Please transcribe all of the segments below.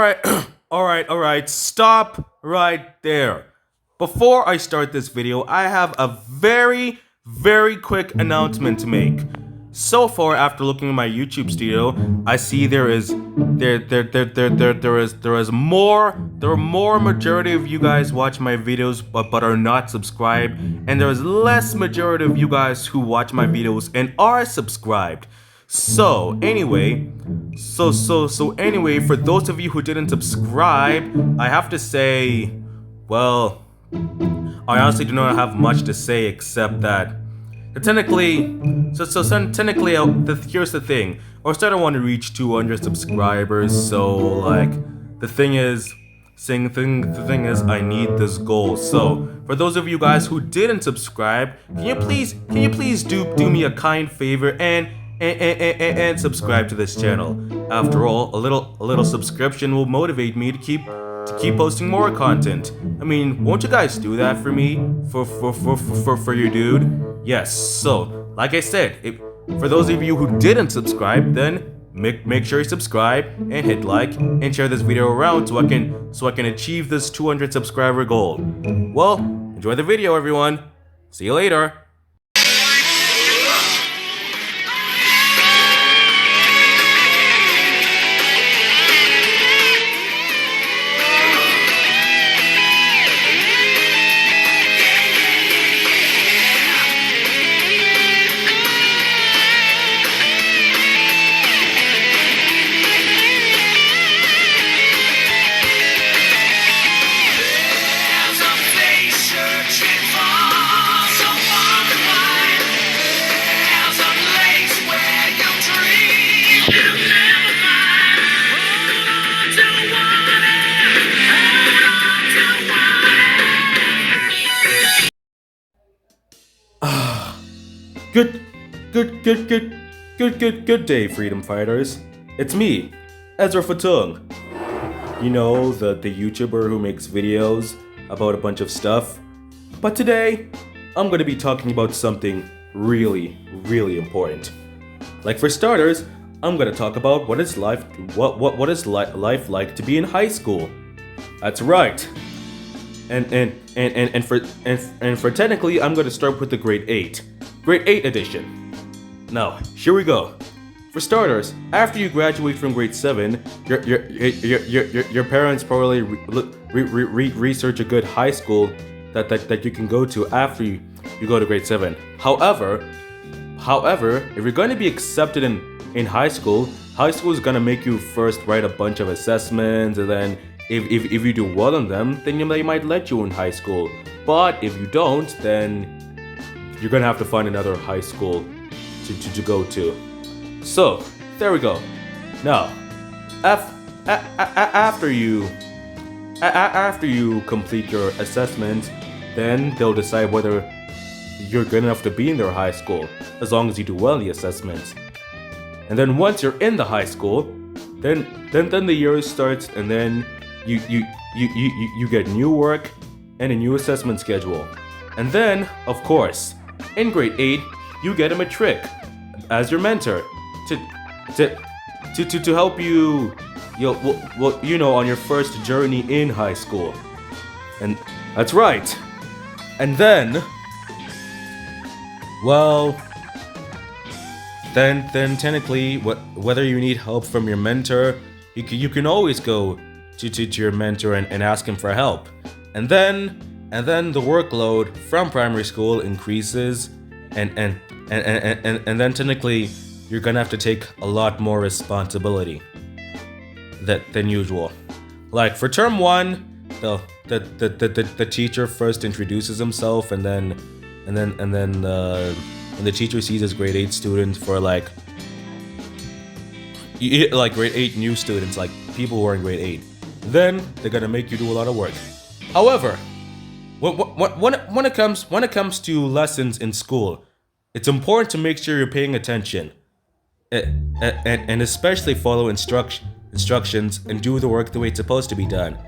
Alright, alright, stop right there. Before I start this video, I have a very quick announcement to make. So far, after looking at my YouTube studio, I see there is more majority of you guys watch my videos but are not subscribed, and there is less majority of you guys who watch my videos and are subscribed. So anyway, for those of you who didn't subscribe, I have to say, well, I honestly do not have much to say except that technically, here's the thing. I started want to reach 200 subscribers, so like, the thing is, I need this goal. So for those of you guys who didn't subscribe, can you please do me a kind favor and subscribe to this channel. After all, a little subscription will motivate me to keep posting more content. I mean, won't you guys do that for me? For your dude? Yes. So, like I said, for those of you who didn't subscribe, then make sure you subscribe and hit like and share this video around so I can achieve this 200 subscriber goal. Well, enjoy the video, everyone. See you later. Good day, freedom fighters. It's me, Ezra. You know, the YouTuber who makes videos about a bunch of stuff. But today, I'm gonna be talking about something really important. Like, for starters, I'm gonna talk about what is life like to be in high school. That's right. And for technically, I'm gonna start with the grade 8 edition. Now, here we go. For starters, after you graduate from grade 7, your parents probably research a good high school that you can go to after you go to grade 7. However, if you're going to be accepted in high school is going to make you first write a bunch of assessments, and then if you do well on them, then they might let you in high school. But if you don't, then you're going to have to find another high school to go to. So, there we go. Now, after you complete your assessment, then they'll decide whether you're good enough to be in their high school, as long as you do well in the assessment. And then once you're in the high school, then the year starts, and then you get new work and a new assessment schedule. And then, of course, in grade 8, you get a matric as your mentor to help you, on your first journey in high school. And that's right. And then, well, then technically, whether you need help from your mentor, you can always go to your mentor and ask him for help. And then the workload from primary school increases, and then technically you're gonna have to take a lot more responsibility than usual. Like, for term 1, the teacher first introduces himself, and then when the teacher sees his grade 8 student for like grade 8 new students, like people who are in grade 8, then they're gonna make you do a lot of work. However, when it comes to lessons in school, it's important to make sure you're paying attention, and especially follow instructions and do the work the way it's supposed to be done.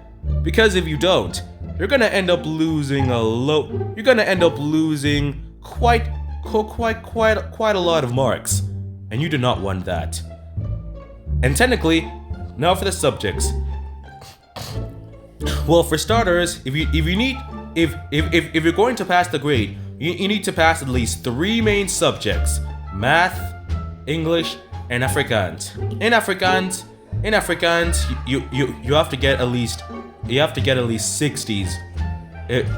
Because if you don't, you're gonna end up losing quite a lot of marks, and you do not want that. And technically, now for the subjects. Well, for starters, if you're going to pass the grade, you need to pass at least 3 main subjects: math, English, and Afrikaans. In Afrikaans, you have to get at least 60s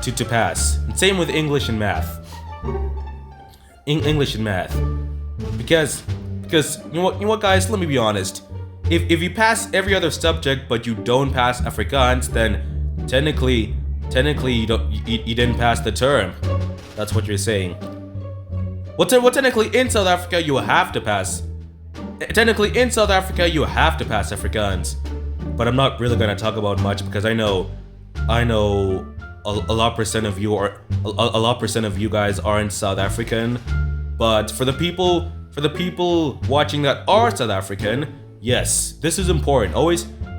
to pass. And same with English and math. English and math, because you know what, guys, let me be honest. If you pass every other subject but you don't pass Afrikaans, then technically you didn't pass the term. That's what you're saying. Well, technically in South Africa you have to pass. Technically in South Africa you have to pass Afrikaans, but I'm not really gonna talk about much because I know a lot percent of you guys aren't South African. But for the people watching that are South African, yes, this is important.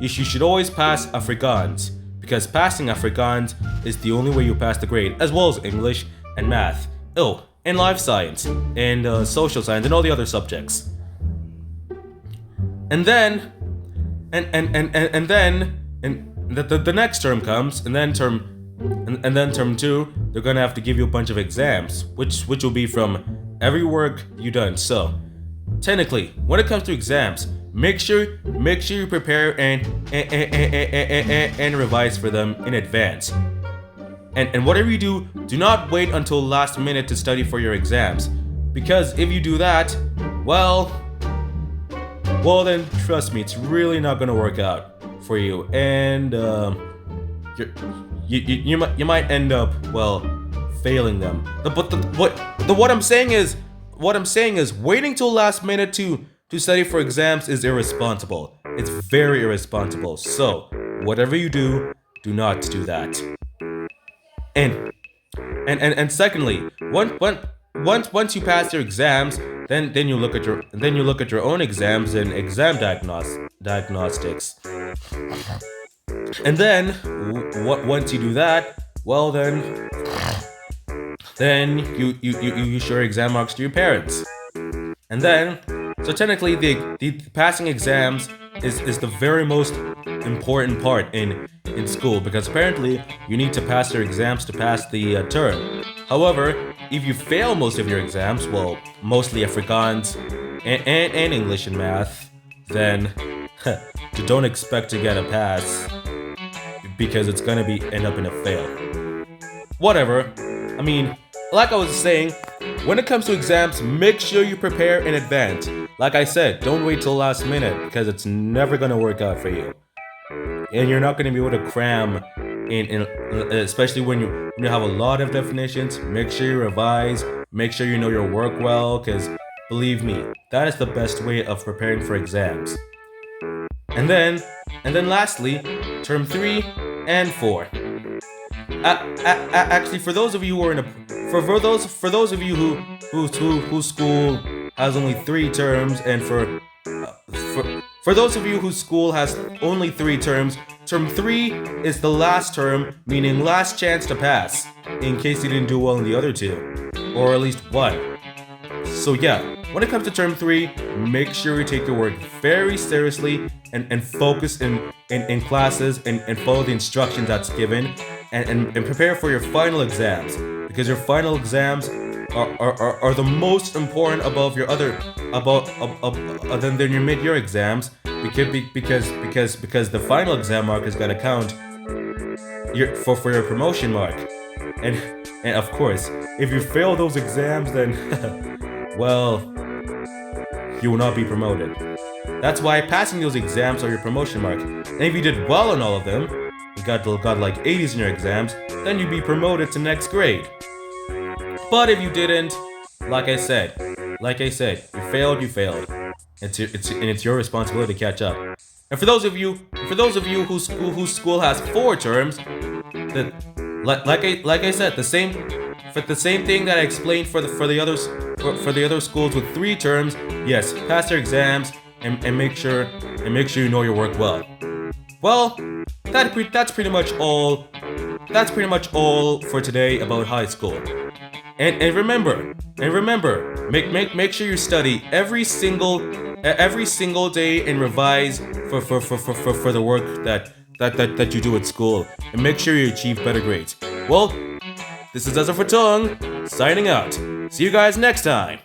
You should always pass Afrikaans, because passing Afrikaans is the only way you pass the grade, as well as English and math. Oh, and life science and social science and all the other subjects. And then the next term comes, and then term 2, they're gonna have to give you a bunch of exams, which will be from every work you done. So technically, when it comes to exams, make sure you prepare and revise for them in advance. And whatever you do not wait until last minute to study for your exams, because if you do that, well then trust me, it's really not gonna work out for you, and you might end up, well, failing them. But what I'm saying is waiting till last minute to study for exams is irresponsible. It's very irresponsible. So whatever you do not do that. And secondly, once you pass your exams, then you look at your own exams and exam diagnostics. And then once you do that, well then you show your exam marks to your parents. And then, so technically the passing exams is the very most important part in school, because apparently you need to pass your exams to pass the term. However, if you fail most of your exams, well, mostly Afrikaans and English and math, then don't expect to get a pass, because it's gonna end up in a fail. Whatever. I mean, like I was saying, when it comes to exams, make sure you prepare in advance. Like I said, don't wait till last minute, because it's never gonna work out for you. And you're not gonna be able to cram in especially when you have a lot of definitions. Make sure you revise, make sure you know your work well, because believe me, that is the best way of preparing for exams. And then lastly, term 3 and 4. Actually, for those of you who are for those of you whose school has only 3 terms, and for those of you whose school has only 3 terms, term 3 is the last term, meaning last chance to pass, in case you didn't do well in the other 2, or at least 1. So yeah, when it comes to term 3, make sure you take your work very seriously and focus in classes and follow the instructions that's given, and prepare for your final exams, because your final exams are the most important above your other than your mid-year exams, because the final exam mark is gonna count for your promotion mark, and of course, if you fail those exams, then well, you will not be promoted. That's why passing those exams are your promotion mark. And if you did well on all of them, you got like 80s in your exams, then you'd be promoted to next grade. But if you didn't, like I said, you failed. It's your responsibility to catch up. And for those of you whose school has 4 terms, like I said, the same thing that I explained for the other schools with 3 terms. Yes, pass your exams and make sure you know your work well. Well, that's pretty much all. That's pretty much all for today about high school. And remember, make sure you study every single day and revise for the work that you do at school, and make sure you achieve better grades. Well, this is Ezra for Tongue, signing out. See you guys next time.